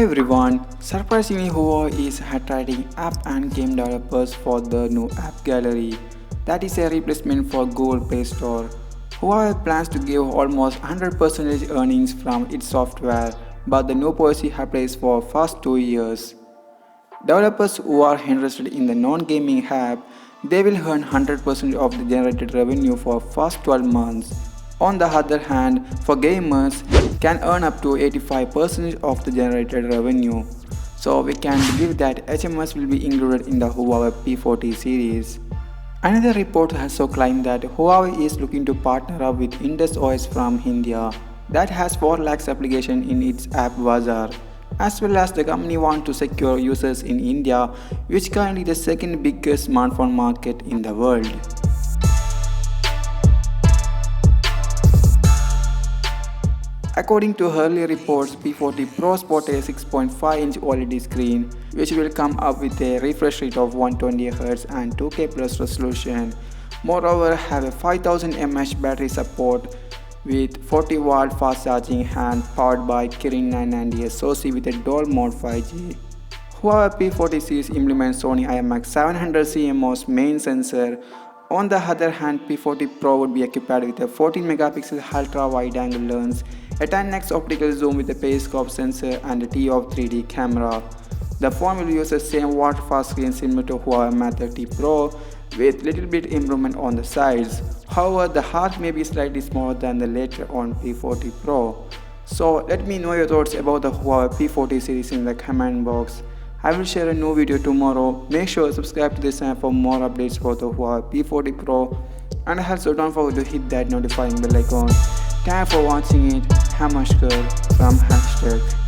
everyone, surprisingly Huawei is attracting app and game developers for the new app gallery. That is a replacement for Google Play Store. Huawei plans to give almost 100% earnings from its software, but the new policy applies for first 2 years. Developers who are interested in the non-gaming app, they will earn 100% of the generated revenue for first 12 months. On the other hand, for gamers, can earn up to 85% of the generated revenue. So we can believe that HMS will be included in the Huawei P40 series. Another report also claimed that Huawei is looking to partner up with Indus OS from India that has 4 lakhs application in its app bazaar. As well as the company wants to secure users in India, which currently the second biggest smartphone market in the world. According to early reports, P40 Pro sports a 6.5-inch OLED screen, which will come up with a refresh rate of 120Hz and 2K plus resolution. Moreover, have a 5000 mAh battery support with 40-watt fast charging and powered by Kirin 990 SoC with a dual mode 5G. Huawei P40 series implements Sony IMX 700 CMOS main sensor. On the other hand, P40 Pro would be equipped with a 14-megapixel ultra-wide-angle lens, a 10x optical zoom with a periscope sensor and a ToF 3D camera. The phone will use the same water-fast screen similar to Huawei Mate 30 Pro, with little bit improvement on the sides. However, the heart may be slightly smaller than the later on P40 Pro. So let me know your thoughts about the Huawei P40 series in the comment box. I will share a new video tomorrow. Make sure to subscribe to this channel for more updates about the Huawei P40 Pro, and also don't forget to hit that notifying bell icon. Thanks for watching it. Namaskar from #.